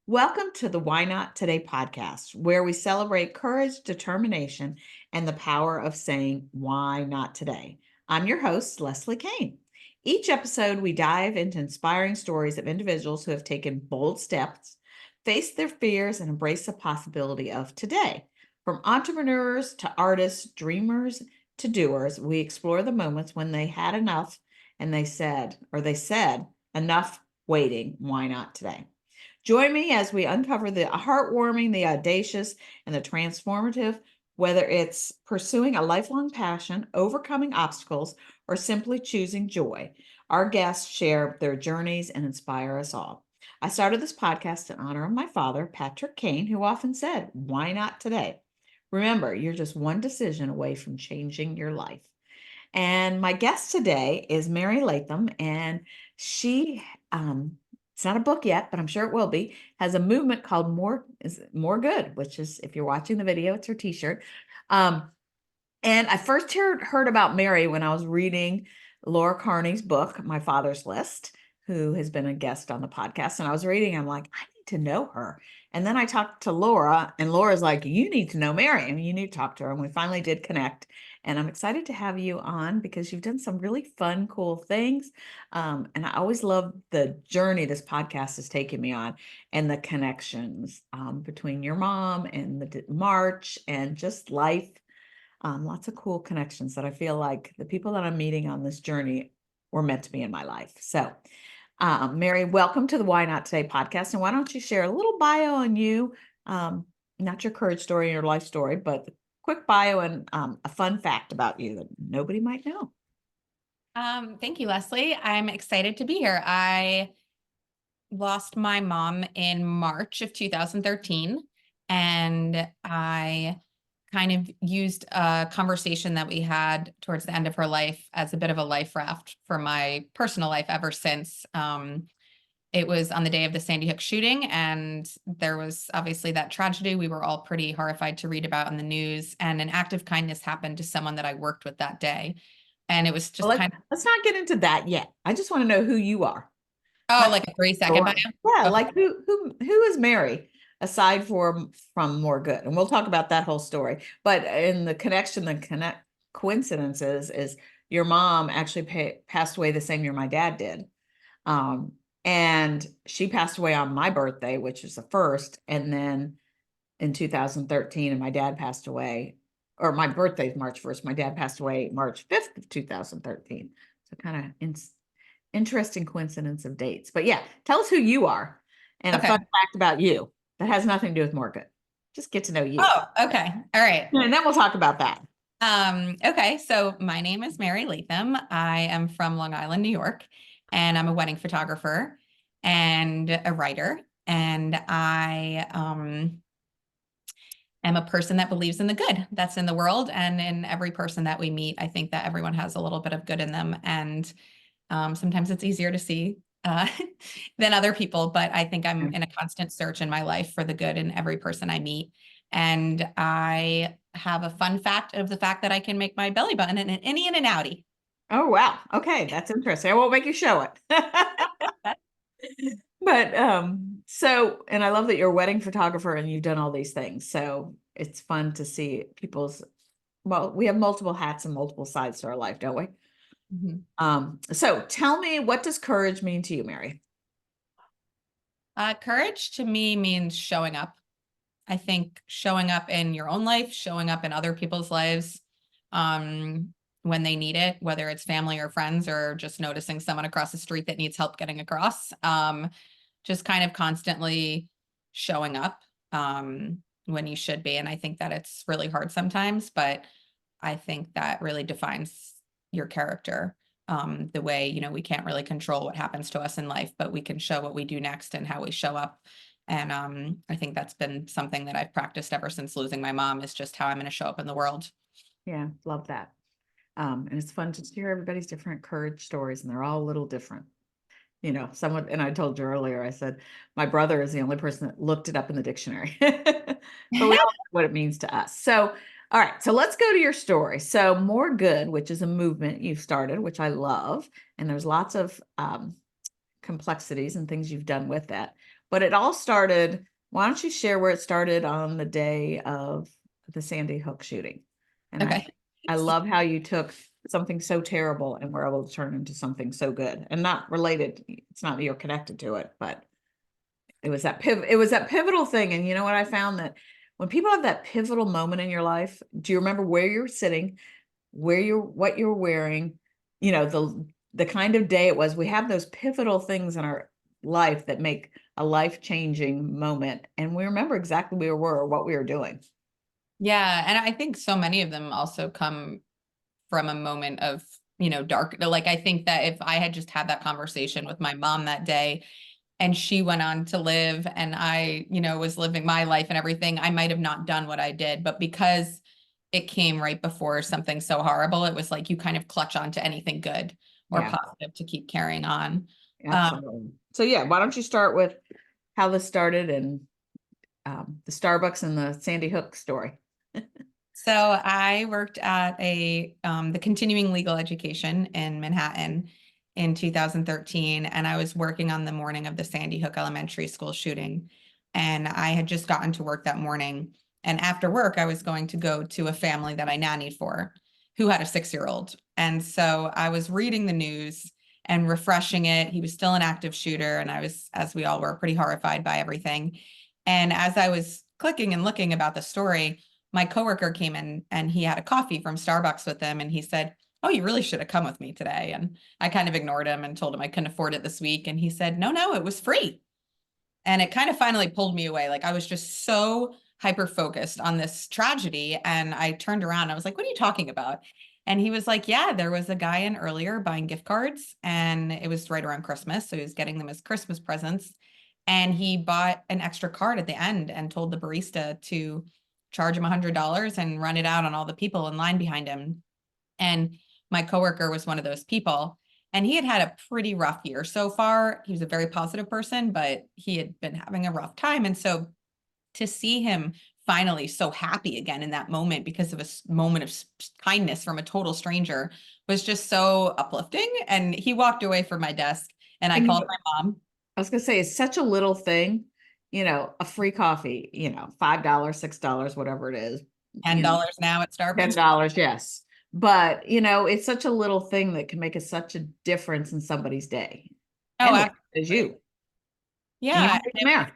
Welcome to the Why Not Today podcast, where we celebrate courage, determination, and the power of saying, Why not today? I'm your host, Leslie Kane. Each episode, we dive into inspiring stories of individuals who have taken bold steps, faced their fears, and embraced the possibility of today. From entrepreneurs to artists, dreamers to doers, we explore the moments when they had enough and they said, enough waiting, why not today? Join me as we uncover the heartwarming, the audacious, and the transformative, whether it's pursuing a lifelong passion, overcoming obstacles, or simply choosing joy. Our guests share their journeys and inspire us all. I started this podcast in honor of my father, Patrick Kane, who often said, Why not today? Remember, you're just one decision away from changing your life. And my guest today is Mary Latham, and she it's not a book yet, but I'm sure it will be, has a movement called More Good, which is, if you're watching the video, it's her t-shirt. And I first heard about Mary when I was reading Laura Carney's book, My Father's List, who has been a guest on the podcast. And I was reading, I'm like, I need to know her. And then I talked to Laura, and Laura's like, you need to know Mary. I mean, you need to talk to her. And we finally did connect. And I'm excited to have you on because you've done some really fun, cool things. And I always love the journey this podcast has taken me on and the connections between your mom and the march and just life. Lots of cool connections that I feel like the people that I'm meeting on this journey were meant to be in my life. So, Mary, welcome to the Why Not Today podcast. And why don't you share a little bio on you, not your courage story, your life story, but a quick bio and a fun fact about you that nobody might know. Thank you, Leslie. I'm excited to be here. I lost my mom in March of 2013, and I kind of used a conversation that we had towards the end of her life as a bit of a life raft for my personal life ever since. It was on the day of the Sandy Hook shooting, and there was obviously that tragedy we were all pretty horrified to read about in the news, and an act of kindness happened to someone that I worked with that day. And it was just Well, kind of, let's not get into that yet. I just want to know who you are. oh, Not like a 3-second bio. story. Yeah, Okay. like who is Mary aside from More Good? And we'll talk about that whole story. But in the connection, coincidences is your mom actually passed away the same year my dad did. Um, and she passed away on my birthday, which is the first, and then in 2013, and my dad passed away, or my birthday is March 1st. My dad passed away March 5th of 2013. So kind of interesting coincidence of dates. But yeah, tell us who you are and a Okay. fun fact about you that has nothing to do with Morgan. Just get to know you. Oh, okay. All right. And then we'll talk about that. Okay. So my name is Mary Latham. I am from Long Island, New York, and I'm a wedding photographer and a writer. And I am a person that believes in the good that's in the world and in every person that we meet. I think that everyone has a little bit of good in them. And sometimes it's easier to see than other people, but I think I'm in a constant search in my life for the good in every person I meet. And I have a fun fact of the fact that I can make my belly button an innie and an outie. Oh, wow. Okay. That's interesting. I won't make you show it. But so, and I love that you're a wedding photographer and you've done all these things. So it's fun to see well, we have multiple hats and multiple sides to our life, don't we? So tell me, what does courage mean to you, Mary? Courage to me means showing up. I think showing up in your own life, showing up in other people's lives when they need it, whether it's family or friends or just noticing someone across the street that needs help getting across. Just kind of constantly showing up when you should be. And I think that it's really hard sometimes, but I think that really defines your character. The way, we can't really control what happens to us in life, but we can show what we do next and how we show up. And I think that's been something that I've practiced ever since losing my mom, is just how I'm going to show up in the world. Yeah, love that. And it's fun to hear everybody's different courage stories, and they're all a little different. Someone, and I told you earlier, I said, my brother is the only person that looked it up in the dictionary, but we all know what it means to us. So, all right, so let's go to your story. So More Good, which is a movement you've started, which I love. And there's lots of complexities and things you've done with that. But it all started, why don't you share where it started on the day of the Sandy Hook shooting? And Okay. I love how you took something so terrible and were able to turn into something so good and not related. It's not that you're connected to it, but it was that pivotal thing. And you know what? I found that when people have that pivotal moment in your life, do you remember where you were sitting, what you were wearing, the kind of day it was? We have those pivotal things in our life that make a life-changing moment, and we remember exactly where we were or what we were doing. Yeah. And I think so many of them also come from a moment of, dark. Like, I think that if I had just had that conversation with my mom that day and she went on to live and I, was living my life and everything, I might have not done what I did. But because it came right before something so horrible, it was like you kind of clutch onto anything good or Yeah, positive to keep carrying on. absolutely. So yeah, why don't you start with how this started and the Starbucks and the Sandy Hook story? So I worked at the continuing legal education in Manhattan in 2013, and I was working on the morning of the Sandy Hook Elementary School shooting. And I had just gotten to work that morning. And after work, I was going to go to a family that I nannied for who had a 6-year-old. And so I was reading the news and refreshing it. He was still an active shooter, and I was, as we all were, pretty horrified by everything. And as I was clicking and looking about the story, my coworker came in and he had a coffee from Starbucks with him. And he said, "Oh, you really should have come with me today." And I kind of ignored him and told him I couldn't afford it this week. And he said, "No, it was free." And it kind of finally pulled me away. Like, I was just so hyper focused on this tragedy. And I turned around. I was like, "What are you talking about?" And he was like, "Yeah, there was a guy in earlier buying gift cards and it was right around Christmas. So he was getting them as Christmas presents. And he bought an extra card at the end and told the barista to charge him $100 and run it out on all the people in line behind him." And my coworker was one of those people. And he had had a pretty rough year so far. He was a very positive person, but he had been having a rough time. And so to see him finally so happy again in that moment because of a moment of kindness from a total stranger was just so uplifting. And he walked away from my desk and I And called my mom. I was gonna say it's such a little thing, a free coffee, $5, $6, whatever it is, $10 now at Starbucks. $10, yes. But it's such a little thing that can make such a difference in somebody's day. Oh, And as absolutely. you. And you Yeah. weren't even there.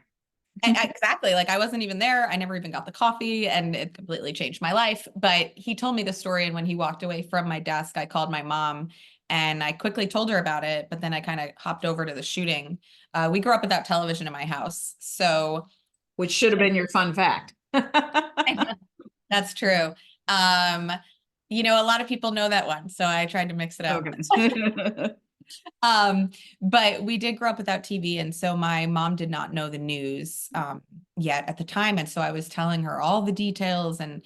Exactly. Like, I wasn't even there. I never even got the coffee and it completely changed my life. But he told me the story. And when he walked away from my desk, I called my mom and I quickly told her about it. But then I kind of hopped over to the shooting. We grew up without television in my house. So Which should have been your fun fact. that's true. Um, a lot of people know that one. So I tried to mix it up. Okay. Um, but we did grow up without TV. And so my mom did not know the news yet at the time. And so I was telling her all the details and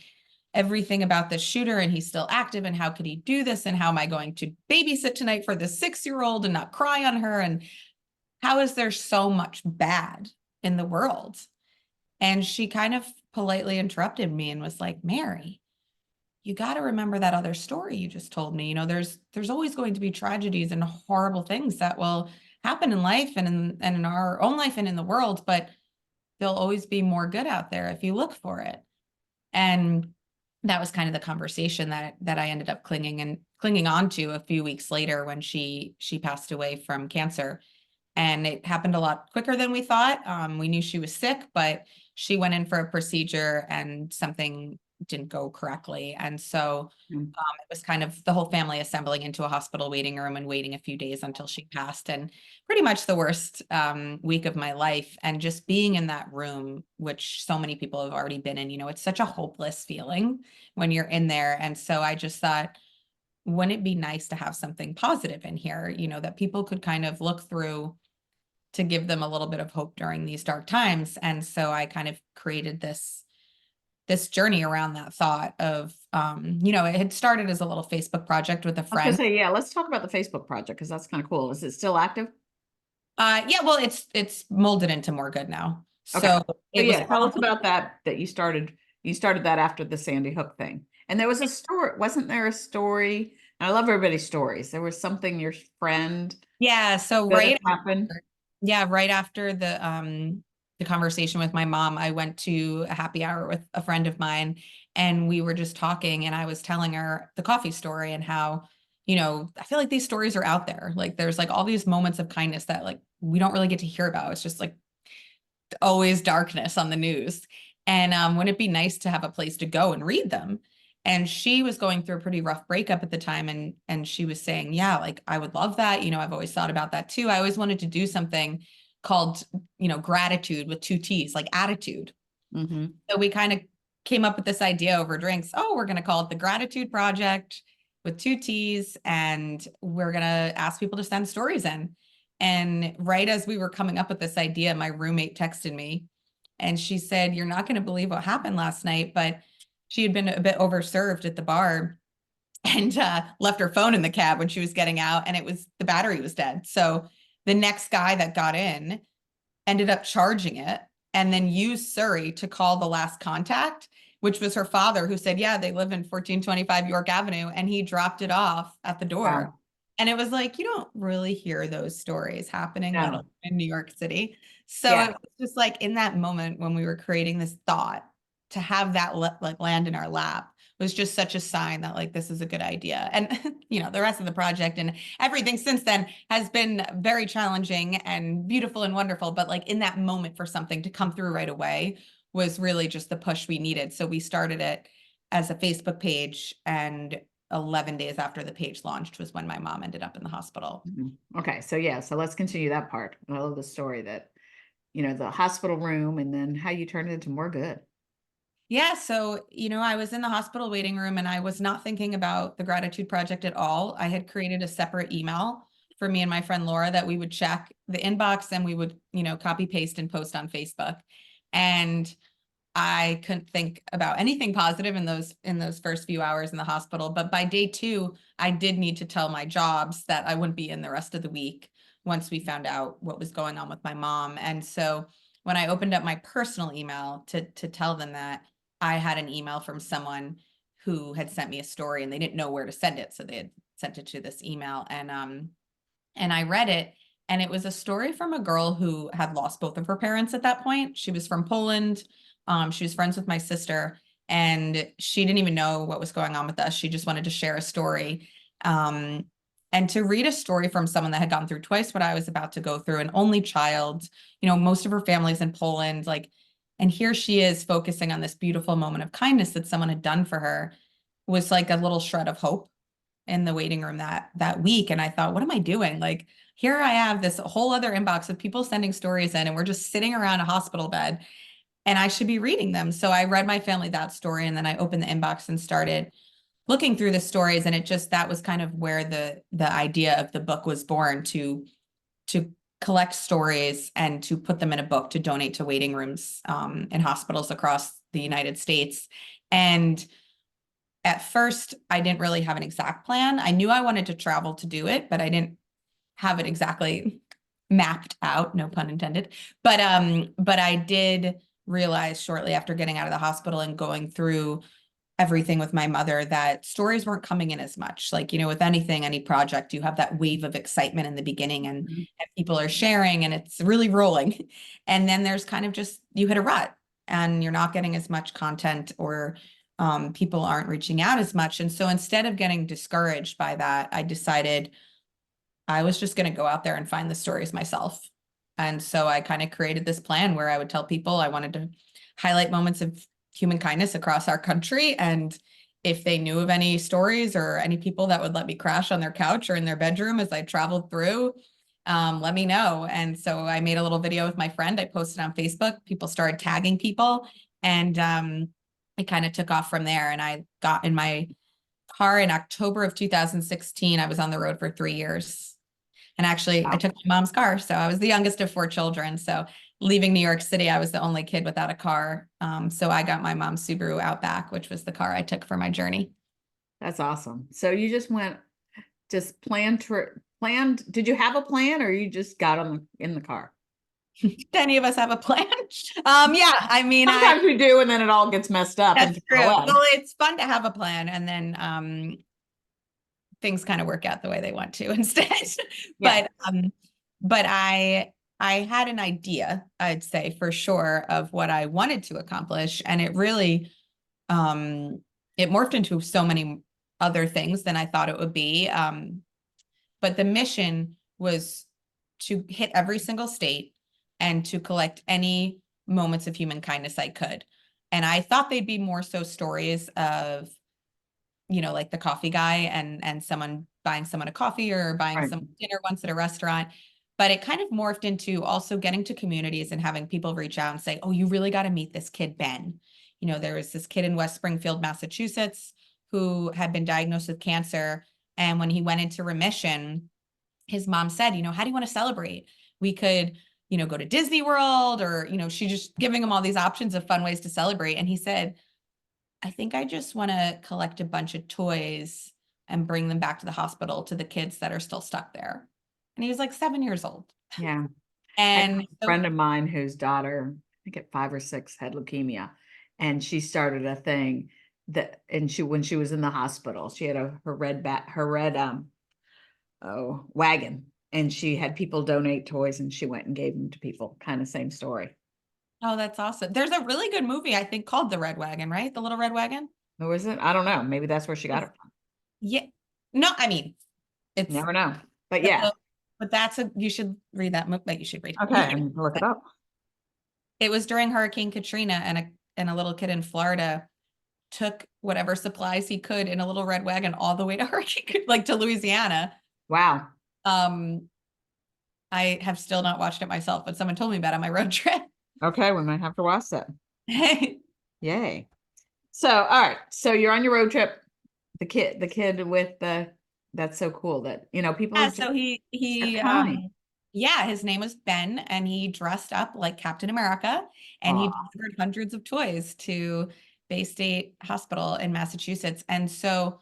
everything about the shooter, and he's still active, and how could he do this? And how am I going to babysit tonight for the 6-year-old and not cry on her? And how is there so much bad in the world? And she kind of politely interrupted me and was like, "Mary, you got to remember that other story you just told me. There's always going to be tragedies and horrible things that will happen in life and in our own life and in the world, but there'll always be more good out there if you look for it." And that was kind of the conversation that I ended up clinging on to a few weeks later when she passed away from cancer. And it happened a lot quicker than we thought. We knew she was sick, but she went in for a procedure and something didn't go correctly. And so it was kind of the whole family assembling into a hospital waiting room and waiting a few days until she passed. And pretty much the worst week of my life. And just being in that room, which so many people have already been in, it's such a hopeless feeling when you're in there. And so I just thought, wouldn't it be nice to have something positive in here, that people could kind of look through to give them a little bit of hope during these dark times. And so I kind of created this journey around that thought of, it had started as a little Facebook project with a I was gonna friend. say, yeah, let's talk about the Facebook project because that's kind of cool. Is it still active? Yeah, well, it's molded into More Good now. Okay. So So it was, yeah, tell us about that you started that after the Sandy Hook thing. And there was a story, wasn't there a story? I love everybody's stories. There was something your friend Yeah, so Did it happen? right after the conversation with my mom, I went to a happy hour with a friend of mine, and we were just talking, and I was telling her the coffee story and how, I feel like these stories are out there. Like there's like all these moments of kindness that like we don't really get to hear about. It's just like always darkness on the news. And wouldn't it be nice to have a place to go and read them? And she was going through a pretty rough breakup at the time, and she was saying, yeah, like I would love that. I've always thought about that too. I always wanted to do something called, gratitude with two T's, like attitude. Mm-hmm. So we kind of came up with this idea over drinks. Oh, we're going to call it the Gratitude Project with two T's, and we're going to ask people to send stories in. And right as we were coming up with this idea, my roommate texted me and she said, "You're not going to believe what happened last night," but she had been a bit overserved at the bar and left her phone in the cab when she was getting out, and the battery was dead. So the next guy that got in ended up charging it and then used Surrey to call the last contact, which was her father, who said, yeah, they live in 1425 York Avenue. And he dropped it off at the door. Wow. And it was like, you don't really hear those stories happening, let alone No. in New York City. So Yeah. it was just like in that moment when we were creating this thought, to have that like land in our lap was just such a sign that like this is a good idea. And the rest of the project and everything since then has been very challenging and beautiful and wonderful. But like in that moment for something to come through right away was really just the push we needed. So we started it as a Facebook page, and 11 days after the page launched was when my mom ended up in the hospital. Mhm. Okay. So yeah, so let's continue that part. I love the story that, the hospital room and then how you turned it into more good. Yeah, so, I was in the hospital waiting room and I was not thinking about the gratitude project at all. I had created a separate email for me and my friend Laura that we would check the inbox and we would, copy paste and post on Facebook. And I couldn't think about anything positive in those first few hours in the hospital. But by day 2, I did need to tell my jobs that I wouldn't be in the rest of the week once we found out what was going on with my mom. And so when I opened up my personal email to tell them that, I had an email from someone who had sent me a story and they didn't know where to send it. So they had sent it to this email, and I read it, and it was a story from a girl who had lost both of her parents at that point. She was from Poland. She was friends with my sister, and she didn't even know what was going on with us. She just wanted to share a story. Um, and to read a story from someone that had gone through twice what I was about to go through, an only child, most of her family's in Poland, like, and here she is focusing on this beautiful moment of kindness that someone had done for her, was like a little shred of hope in the waiting room that week. And I thought, what am I doing? Like, here I have this whole other inbox of people sending stories in, and we're just sitting around a hospital bed, and I should be reading them. So I read my family that story, and then I opened the inbox and started looking through the stories. And that was kind of where the idea of the book was born, to collect stories and to put them in a book to donate to waiting rooms in hospitals across the United States. And at first, I didn't really have an exact plan. I knew I wanted to travel to do it, but I didn't have it exactly mapped out, no pun intended. But I did realize shortly after getting out of the hospital and going through everything with my mother that stories weren't coming in as much. Like, with anything, any project, you have that wave of excitement in the beginning, and people are sharing and it's really rolling. And then there's kind of just, you hit a rut and you're not getting as much content, or people aren't reaching out as much. And so instead of getting discouraged by that, I decided I was just going to go out there and find the stories myself. And so I kind of created this plan where I would tell people I wanted to highlight moments of human kindness across our country. And if they knew of any stories or any people that would let me crash on their couch or in their bedroom as I traveled through, let me know. And so I made a little video with my friend. I posted on Facebook. People started tagging people, and it kind of took off from there. And I got in my car in October of 2016. I was on the road for 3 years. And actually, I Wow. took my mom's car. So I was the youngest of 4 children. So leaving New York City, I was the only kid without a car. So I got my mom's Subaru Outback, which was the car I took for my journey. That's awesome. So you just planned. Did you have a plan or you just got on in the car? Did any of us have a plan? Yeah, I mean, Sometimes we do, and then it all gets messed up and that's thrown true. away. Well, it's fun to have a plan. And then things kind of work out the way they want to instead. Yeah. But I had an idea, I'd say for sure, of what I wanted to accomplish, and it really it morphed into so many other things than I thought it would be. But the mission was to hit every single state and to collect any moments of human kindness I could. And I thought they'd be more so stories of, like the coffee guy and someone buying someone a coffee or buying Right. some dinner once at a restaurant. But it kind of morphed into also getting to communities and having people reach out and say, oh, you really got to meet this kid, Ben. There was this kid in West Springfield, Massachusetts, who had been diagnosed with cancer. And when he went into remission, his mom said, how do you want to celebrate? We could, go to Disney World, or, she just giving him all these options of fun ways to celebrate. And he said, I think I just want to collect a bunch of toys and bring them back to the hospital to the kids that are still stuck there. And he was like 7 years old. Yeah. I have And a friend of mine whose daughter, I think at 5 or 6, had leukemia, and she started a thing and when she was in the hospital, she had her red wagon, and she had people donate toys, and she went and gave them to people. Kind of same story. oh, that's awesome. There's a really good movie, I think, called The Red Wagon, right? The Little Red Wagon. Who is it? I don't know. Maybe that's where she got It's, it from. yeah. No, I mean, it's Never know. But but, yeah. but you should read that movie. You should read. Okay, You I should, need to look it up. it was during Hurricane Katrina, and a little kid in Florida took whatever supplies he could in a little red wagon all the way to like to Louisiana. Wow. Um, I have still not watched it myself, but someone told me about it on my road trip. Okay, we might have to watch that. Yay. So, all right. So you're on your road trip. The kid with that's so cool that, people Yeah, are just, so they're kind. yeah, his name was Ben, and he dressed up like Captain America, and he Aw, delivered hundreds of toys to Bay State Hospital in Massachusetts. And so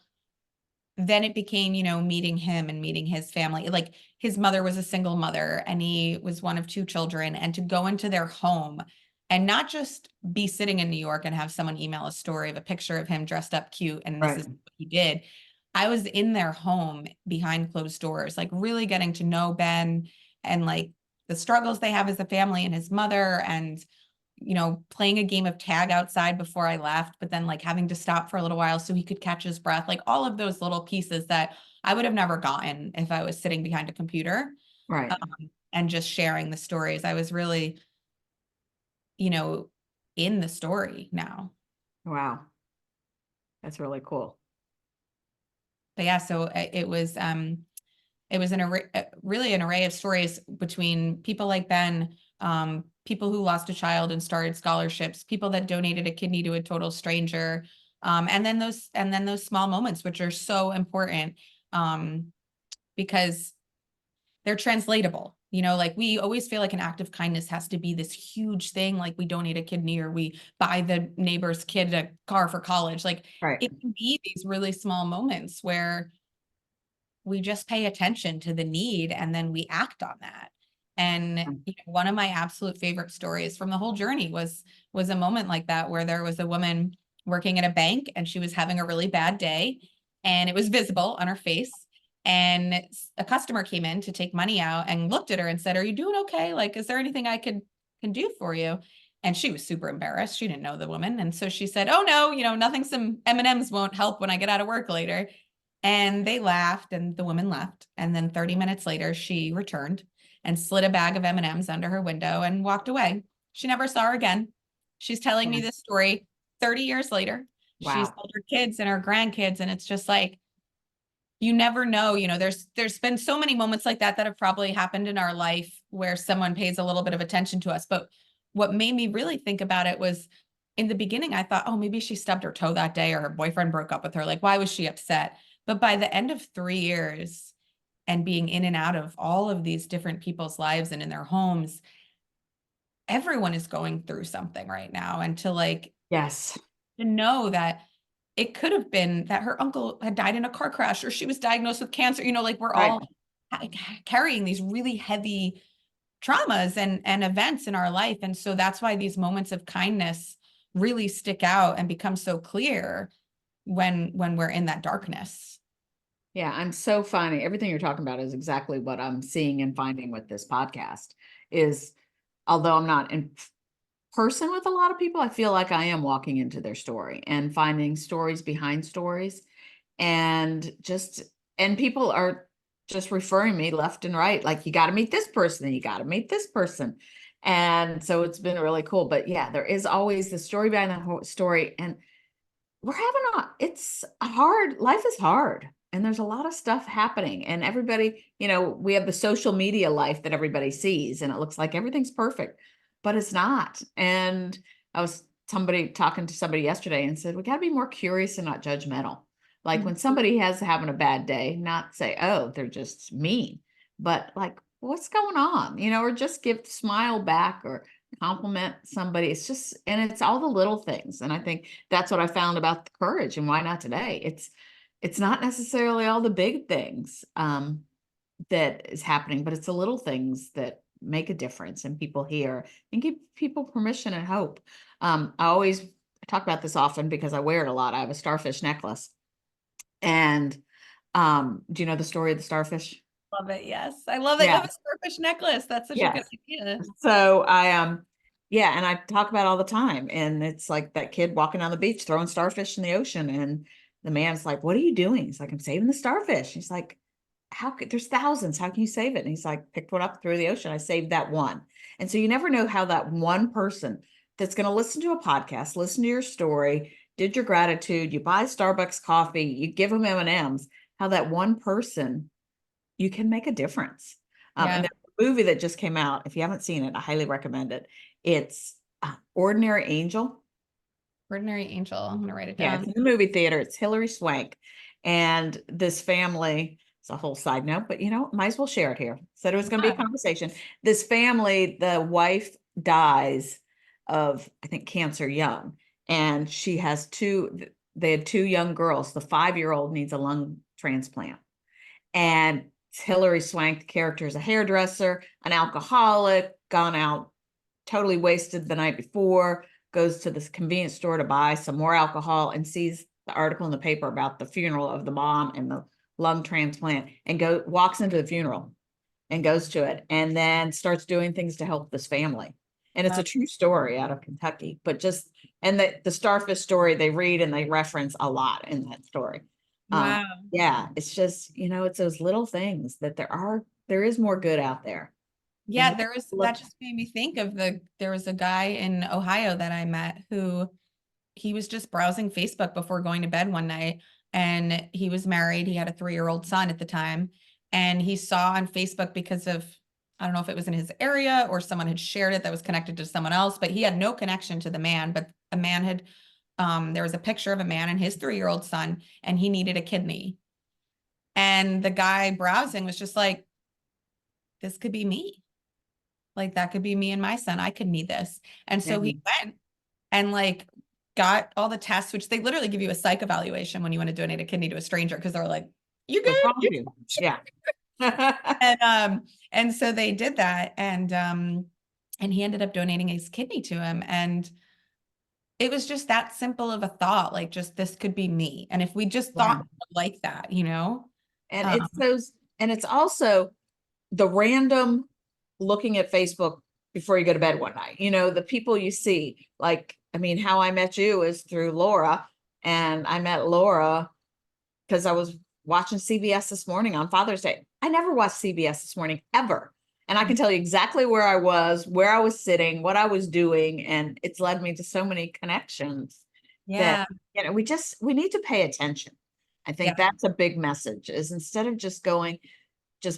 then it became, meeting him and meeting his family. Like, his mother was a single mother and he was one of 2 children, and to go into their home and not just be sitting in New York and have someone email a story of a picture of him dressed up cute and this right, is what he did. I was in their home behind closed doors, like really getting to know Ben and like the struggles they have as a family and his mother, and playing a game of tag outside before I left, but then like having to stop for a little while so he could catch his breath, like all of those little pieces that I would have never gotten if I was sitting behind a computer, right. and just sharing the stories. I was really, you know, in the story now. Wow. That's really cool. But yeah, so it was really an array of stories between people like Ben, people who lost a child and started scholarships, people that donated a kidney to a total stranger, and then those small moments, which are so important, because they're translatable. Like, we always feel like an act of kindness has to be this huge thing, like we donate a kidney or we buy the neighbor's kid a car for college. Like, Right. it can be these really small moments where we just pay attention to the need and then we act on that. And one of my absolute favorite stories from the whole journey was a moment like that, where there was a woman working at a bank and she was having a really bad day, and it was visible on her face. And a customer came in to take money out and looked at her and said, "Are you doing okay? Like, is there anything I can do for you?" And she was super embarrassed. She didn't know the woman. And so she said, "Oh no, nothing, some M&Ms won't help when I get out of work later." And they laughed and the woman left. And then 30 minutes later, she returned and slid a bag of M&Ms under her window and walked away. She never saw her again. She's telling Yeah. me this story 30 years later. She's Wow. told her kids and her grandkids. And it's just like, you never know, there's been so many moments like that have probably happened in our life where someone pays a little bit of attention to us. But what made me really think about it was, in the beginning, I thought, oh, maybe she stubbed her toe that day or her boyfriend broke up with her. Like, why was she upset? But by the end of 3 years and being in and out of all of these different people's lives and in their homes, everyone is going through something right now. And Yes. to know that it could have been that her uncle had died in a car crash or she was diagnosed with cancer, like we're Right. all carrying these really heavy traumas and events in our life. And so that's why these moments of kindness really stick out and become so clear when we're in that darkness. Yeah, I'm so finding everything you're talking about is exactly what I'm seeing and finding with this podcast is although I'm not in person with a lot of people, I feel like I am walking into their story and finding stories behind stories and just and people are just referring me left and right like you got to meet this person and you got to meet this person. And so it's been really cool. But yeah, there is always the story behind the whole story and we're having it's hard, life is hard and there's a lot of stuff happening and everybody, we have the social media life that everybody sees and it looks like everything's perfect, but it's not. And I was somebody talking to somebody yesterday and said we got to be more curious and not judgmental. Like Mhm. when somebody has having a bad day, not say oh they're just mean, but like what's going on, or just give smile back or compliment somebody. It's just, and it's all the little things. And I think that's what I found about the courage and why not today. It's not necessarily all the big things that is happening, but it's the little things that make a difference and people hear and give people permission and hope. I talk about this often because I wear it a lot. I have a starfish necklace. And do you know the story of the starfish? Love it. Yes. I love that you Yeah. have a starfish necklace. That's such a good Yes. idea. So yeah, and I talk about it all the time. And it's like that kid walking on the beach throwing starfish in the ocean. And the man's like, what are you doing? He's like, I'm saving the starfish. He's like, how could there's thousands? How can you save it? And he's like, picked one up, threw the ocean. I saved that one. And so you never know how that one person that's going to listen to a podcast, listen to your story, did your gratitude, you buy Starbucks coffee, you give them M&Ms, how that one person you can make a difference. And Yeah. there's a movie that just came out. If you haven't seen it, I highly recommend it. It's Ordinary Angel. Ordinary Angel. I'm gonna write it Yeah, it's down. in the movie theater. It's Hilary Swank. And this family, it's a whole side note, but might as well share it here. Said it was going to be a Yeah. conversation. This family, the wife dies of, I think, cancer young. And they had two young girls. The 5-year-old needs a lung transplant. And Hilary Swank, the character, is a hairdresser, an alcoholic, gone out totally wasted the night before, goes to this convenience store to buy some more alcohol and sees the article in the paper about the funeral of the mom and the lung transplant and walks into the funeral and goes to it and then starts doing things to help this family. And it's a true story out of Kentucky, but just and the starfish story they read and they reference a lot in that story. Um, Wow. yeah, it's just, it's those little things that there is more good out there. And Yeah, that look, just made me think of there was a guy in Ohio that I met who he was just browsing Facebook before going to bed one night, and he was married. He had a 3-year-old son at the time, and he saw on Facebook because of, I don't know if it was in his area or someone had shared it that was connected to someone else, but he had no connection to the man, but a man had there was a picture of a man and his 3-year-old son, and he needed a kidney. And the guy browsing was just like, this could be me. Like that could be me and my son. I could need this. And yeah, so he went and like got all the tests, which they literally give you a psych evaluation when you want to donate a kidney to a stranger because they're like, you what's good? wrong with you? Yeah. And so they did that, and he ended up donating his kidney to him. And it was just that simple of a thought, like just this could be me. And if we just thought Yeah. like that, you know? And Um, it's also the random looking at Facebook before you go to bed one night. The people you see, like, I mean, how I met you is through Laura. And I met Laura because I was watching CBS this morning on Father's Day. I never watched CBS this morning ever. And I can tell you exactly where I was sitting, what I was doing. And it's led me to so many connections that, yeah. we need to pay attention. I Yeah. think that's a big message is instead of just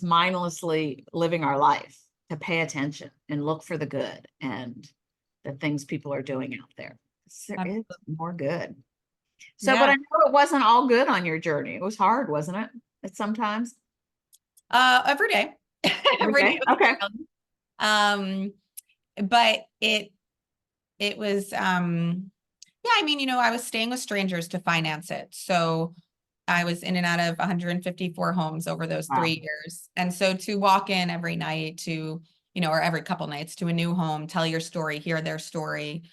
mindlessly living our life to pay attention and look for the good and the things people are doing out there. There is more good. So, but Yeah. I know it wasn't all good on your journey. It was hard, wasn't it? At sometimes. Every day. Every Every day day. was Okay. a challenge. But it was yeah, I mean, I was staying with strangers to finance it. So I was in and out of 154 homes over those Wow. 3 years. And so to walk in every night to, or every couple nights to a new home, tell your story, hear their story,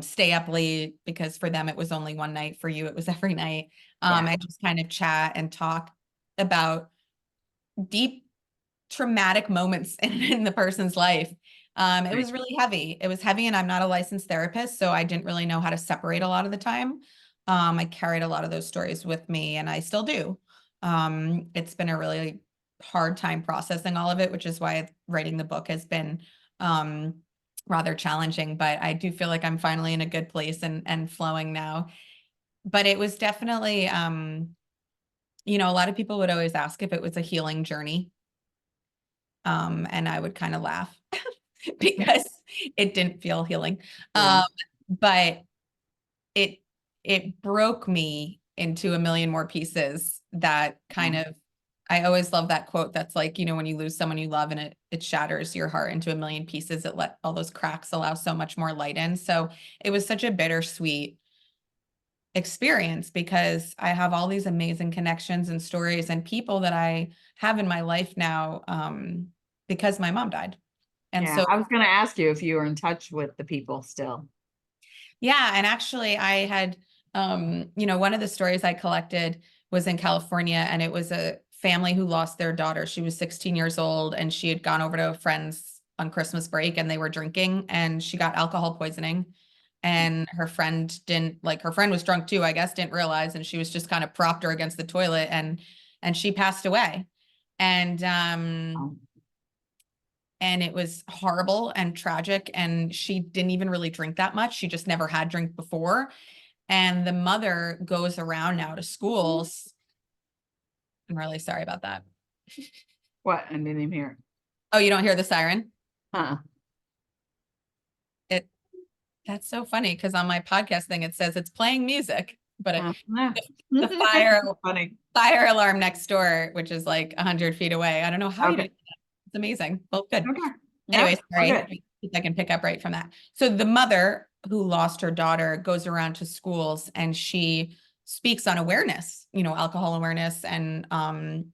stay up late because for them it was only one night, for you it was every night. Yeah. I just kind of chat and talk. about deep traumatic moments in the person's life. It was really heavy. It was heavy, and I'm not a licensed therapist, so I didn't really know how to separate a lot of the time. I carried a lot of those stories with me, and I still do. It's been a really hard time processing all of it, which is why writing the book has been rather challenging. But I do feel like I'm finally in a good place and flowing now. But it was definitely, you know, a lot of people would always ask if it was a healing journey. And I would kind of laugh because it didn't feel healing. Yeah. But it it broke me into a million more pieces that kind of, I always love that quote that's like, you know, when you lose someone you love and it shatters your heart into a million pieces, it let all those cracks allow so much more light in. So it was such a bittersweet experience because I have all these amazing connections and stories and people that I have in my life now, because my mom died. And Yeah. so, I was going to ask you if you were in touch with the people still. yeah, and actually I had, you know, one of the stories I collected was in California, and it was a family who lost their daughter. She was 16 years old, and she had gone over to a friend's on Christmas break, and they were drinking, and she got alcohol poisoning. And her friend didn't, like, her friend was drunk too, I guess, didn't realize, and she was just kind of propped her against the toilet, and she passed away. And Oh, and it was horrible and tragic, and she didn't even really drink that much. She just never had drink before. And the mother goes around now to schools. I'm really sorry about that. what? I didn't even hear. Oh, you don't hear the siren? Huh. It That's so funny because on my podcast thing it says it's playing music, but Yeah. the fire Funny. fire alarm next door, which is like 100 feet away. I don't know how you do Okay. that. It's amazing. Well, good. Okay. Anyway, Yep. sorry. Okay. If I can pick up right from that. So the mother who lost her daughter goes around to schools and she speaks on awareness, you know, alcohol awareness, and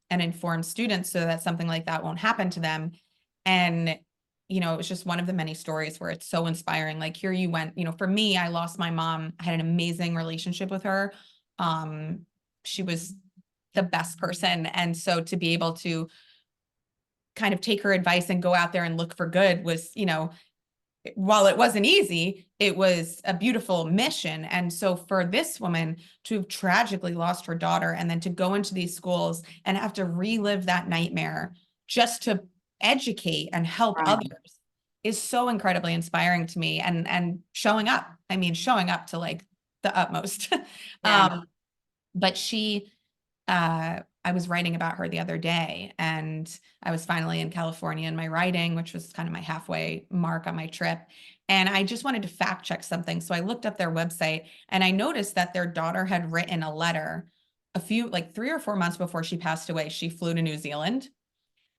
informs students so that something like that won't happen to them. And you know, it was just one of the many stories where it's so inspiring. Like here you went, you know, for me, I lost my mom. I had an amazing relationship with her. Um, she was the best person. And so to be able to kind of take her advice and go out there and look for good was, you know, while it wasn't easy, it was a beautiful mission. And so for this woman to have tragically lost her daughter and then to go into these schools and have to relive that nightmare just to educate and help Right. others is so incredibly inspiring to me. And showing up, I mean, showing up to like the utmost. Yeah. But she, I was writing about her the other day, and I was finally in California in my writing, which was kind of my halfway mark on my trip. And I just wanted to fact check something. So I looked up their website and I noticed that their daughter had written a letter like 3 or 4 months before she passed away. She flew to New Zealand.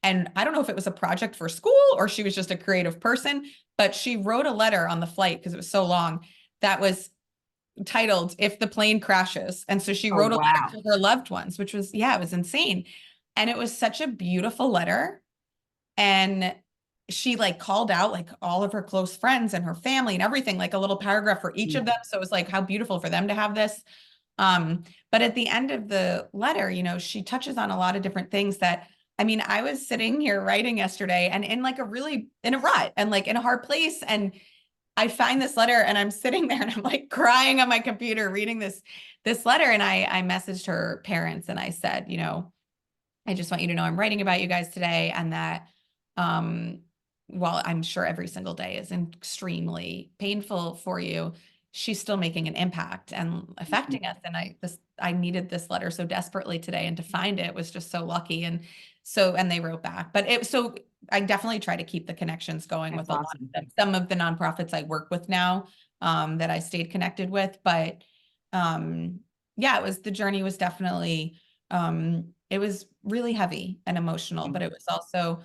And I don't know if it was a project for school or she was just a creative person, but she wrote a letter on the flight because it was so long that was titled "If the Plane Crashes." And so she Oh, wrote a letter wow. to her loved ones, which was, yeah, it was insane. And it was such a beautiful letter. And she like called out like all of her close friends and her family and everything, like a little paragraph for each of them. So it was like how beautiful for them to have this. But at the end of the letter, you know, she touches on a lot of different things that, I mean, I was sitting here writing yesterday and in like in a rut and like in a hard place. And I find this letter and I'm sitting there and I'm like crying on my computer reading this letter. And I messaged her parents and I said, you know, I just want you to know I'm writing about you guys today, and that um while I'm sure every single day is extremely painful for you, she's still making an impact and affecting us. And I needed this letter so desperately today, and to find it was just so lucky. And they wrote back. But I definitely try to keep the connections going That's with a lot of awesome. them. Some of the nonprofits I work with now, that I stayed connected with. But yeah, the journey was definitely, it was really heavy and emotional, but it was also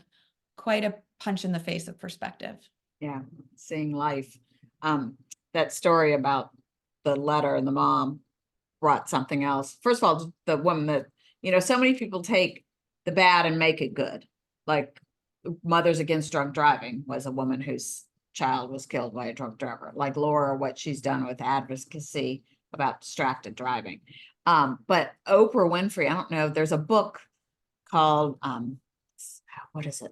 quite a punch in the face of perspective. Yeah. Seeing life. Um, that story about the letter and the mom brought something else. First of all, the woman that, so many people take the bad and make it good. Like Mothers Against Drunk Driving was a woman whose child was killed by a drunk driver. Like Laura, what she's done with advocacy about distracted driving. But Oprah Winfrey, I don't know, there's a book called, what is it?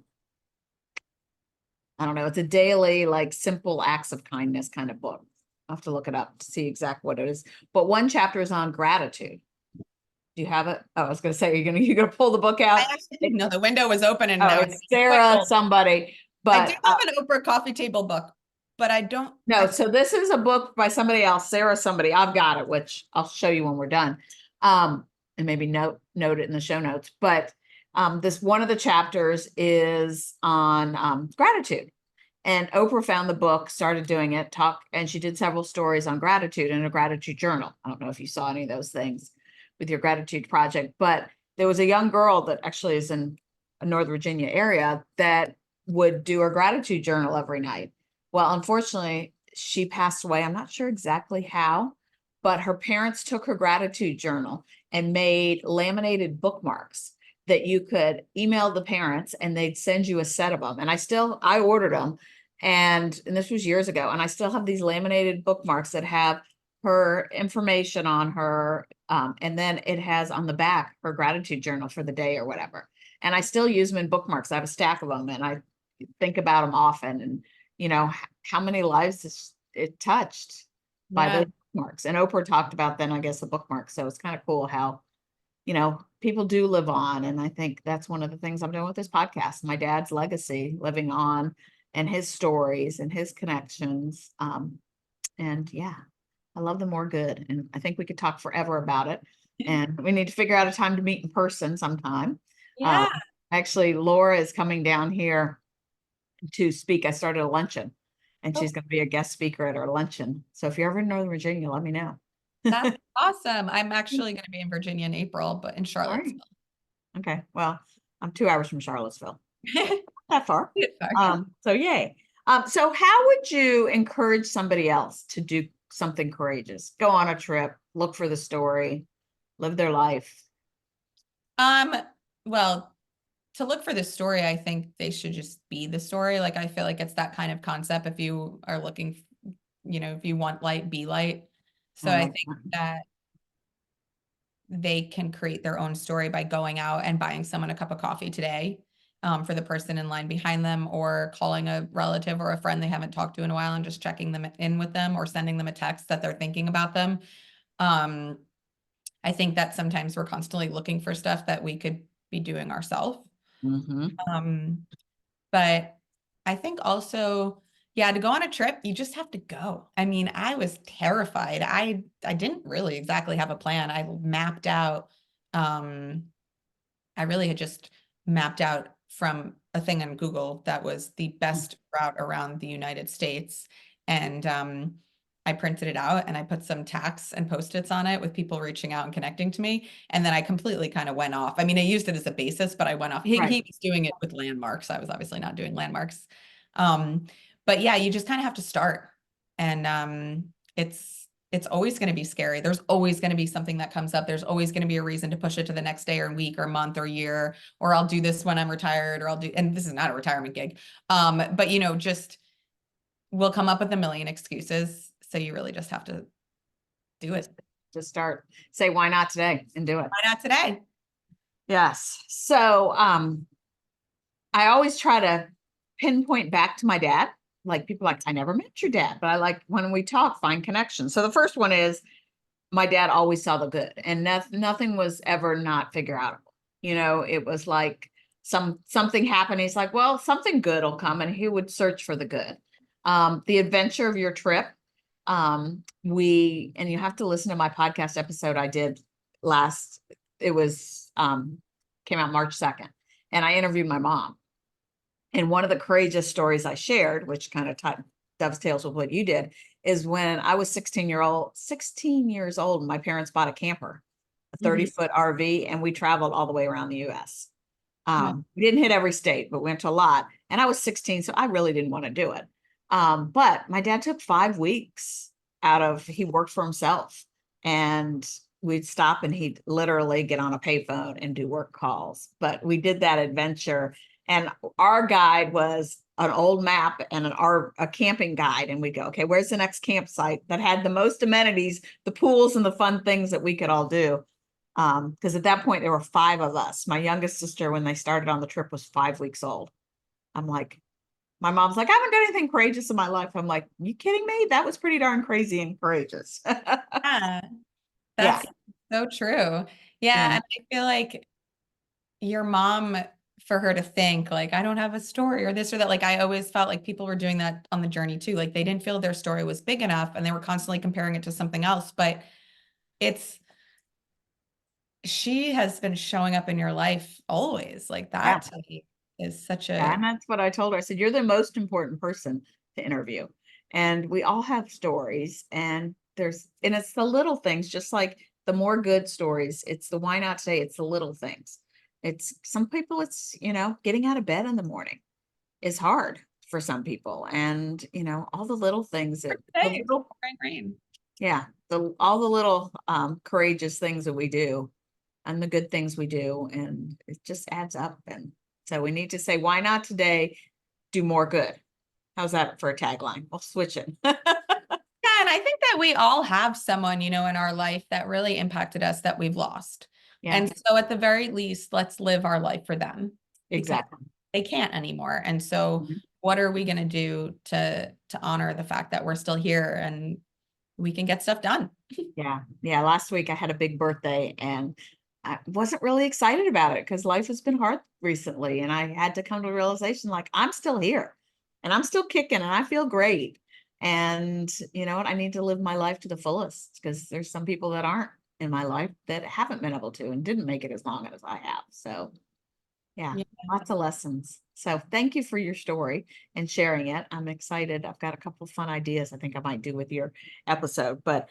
I don't know. It's a daily, like simple acts of kindness kind of book. I'll have to look it up to see exactly what it is. But one chapter is on gratitude. Do you have it? Oh, I was going to say, you're gonna pull the book out. I actually didn't know the window was open and Oh, now it's Sarah somebody, I do but have an Oprah coffee table book, but I don't. no. So this is a book by somebody else, Sarah somebody. I've got it, which I'll show you when we're done. And maybe note it in the show notes. But this one of the chapters is on gratitude. And Oprah found the book, started doing it, and she did several stories on gratitude in a gratitude journal. I don't know if you saw any of those things with your gratitude project, but there was a young girl that actually is in a Northern Virginia area that would do her gratitude journal every night. Well, unfortunately, she passed away. I'm not sure exactly how, but her parents took her gratitude journal and made laminated bookmarks that you could email the parents and they'd send you a set of them. And I ordered them. And this was years ago. And I still have these laminated bookmarks that have her information on her. And then it has on the back her gratitude journal for the day or whatever. And I still use them in bookmarks. I have a stack of them and I think about them often. And, how many lives it touched by those bookmarks. And Oprah talked about then, I guess, the bookmarks. So it's kind of cool how people do live on. And I think that's one of the things I'm doing with this podcast, my dad's legacy living on and his stories and his connections. And yeah, I love the more good. And I think we could talk forever about it. And we need to figure out a time to meet in person sometime. Yeah. Actually, Laura is coming down here to speak. I started a luncheon and she's going to be a guest speaker at our luncheon. So if you're ever in Northern Virginia, let me know. That's awesome. I'm actually going to be in Virginia in April, but in Charlottesville. Okay. Well, I'm 2 hours from Charlottesville. Not that far. So yay. So how would you encourage somebody else to do something courageous? Go on a trip, look for the story, live their life. Well, to look for the story, I think they should just be the story. Like, I feel like it's that kind of concept. If you are looking, if you want light, be light. So I think that they can create their own story by going out and buying someone a cup of coffee today, for the person in line behind them, or calling a relative or a friend they haven't talked to in a while and just checking them in with them, or sending them a text that they're thinking about them. I think that sometimes we're constantly looking for stuff that we could be doing ourselves. But I think also, yeah, to go on a trip, you just have to go. I mean, I was terrified. I didn't really exactly have a plan. I mapped out, I really had just mapped out from a thing on Google that was the best route around the United States. And I printed it out and I put some tacks and Post-its on it with people reaching out and connecting to me. And then I completely kind of went off. I mean, I used it as a basis, but I went off. He was doing it with landmarks. I was obviously not doing landmarks. But yeah, you just kind of have to start. And it's always going to be scary. There's always going to be something that comes up. There's always going to be a reason to push it to the next day or week or month or year, or I'll do this when I'm retired, or and this is not a retirement gig. But just we'll come up with a million excuses. So you really just have to do it. Just start. Say, why not today? And do it. Why not today? Yes. So I always try to pinpoint back to my dad. Like, people like, I never met your dad, but I like when we talk, find connections. So the first one is my dad always saw the good, and nothing was ever not figure outable. It was like something happened. He's like, well, something good will come, and he would search for the good. The adventure of your trip. And you have to listen to my podcast episode I did it was came out March 2nd, and I interviewed my mom. And one of the courageous stories I shared, which kind of dovetails with what you did, is when I was 16 years old, my parents bought a camper, a 30-foot RV, and we traveled all the way around the US. We didn't hit every state, but went to a lot. And I was 16, so I really didn't want to do it. But my dad took 5 weeks he worked for himself, and we'd stop and he'd literally get on a payphone and do work calls. But we did that adventure, and our guide was an old map and a camping guide. And we go, okay, where's the next campsite that had the most amenities, the pools and the fun things that we could all do? Because at that point there were 5 of us. My youngest sister, when they started on the trip, was 5 weeks old. I'm like, my mom's like, I haven't done anything courageous in my life. I'm like, you kidding me? That was pretty darn crazy and courageous. Yeah, Yeah. that's so true. Yeah, Yeah. and I feel like your mom, for her to think like, I don't have a story or this or that, like I always felt like people were doing that on the journey too. Like they didn't feel their story was big enough and they were constantly comparing it to something else. But it's she has been showing up in your life always. Like Yeah. that to me is such Yeah, a and that's what I told her. I said, you're the most important person to interview. And we all have stories, and it's the little things, just like the more good stories. It's the why not today. It's the little things. It's some people, getting out of bed in the morning is hard for some people. And, all the little things the hey, it's little, pouring rain. yeah, all the little courageous things that we do and the good things we do. And it just adds up. And so we need to say, why not today? Do more good. How's that for a tagline? We'll switch it. Yeah, and I think that we all have someone, in our life that really impacted us that we've lost. Yeah, And so at the very least, let's live our life for them because exactly. they can't anymore. And so Mhm. what are we going to do to honor the fact that we're still here and we can get stuff done? Yeah. Yeah. Last week I had a big birthday and I wasn't really excited about it because life has been hard recently. And I had to come to a realization like I'm still here and I'm still kicking and I feel great. And you know what? I need to live my life to the fullest because there's some people that aren't in my life that haven't been able to and didn't make it as long as I have. So yeah, Yeah. lots of lessons. So thank you for your story and sharing it. I'm excited. I've got a couple of fun ideas I think I might do with your episode. But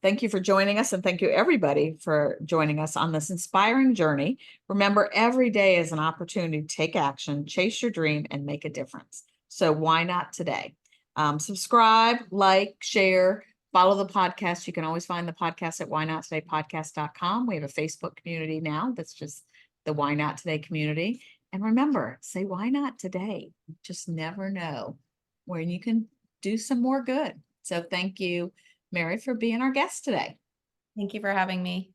thank you for joining us, and thank you everybody for joining us on this inspiring journey. Remember, every day is an opportunity to take action, chase your dream, and make a difference. So why not today? Subscribe, like, share, follow the podcast. You can always find the podcast at whynottodaypodcast.com. We have a Facebook community now that's just the Why Not Today community. And remember, say why not today? You just never know when you can do some more good. So thank you, Mary, for being our guest today. Thank you for having me.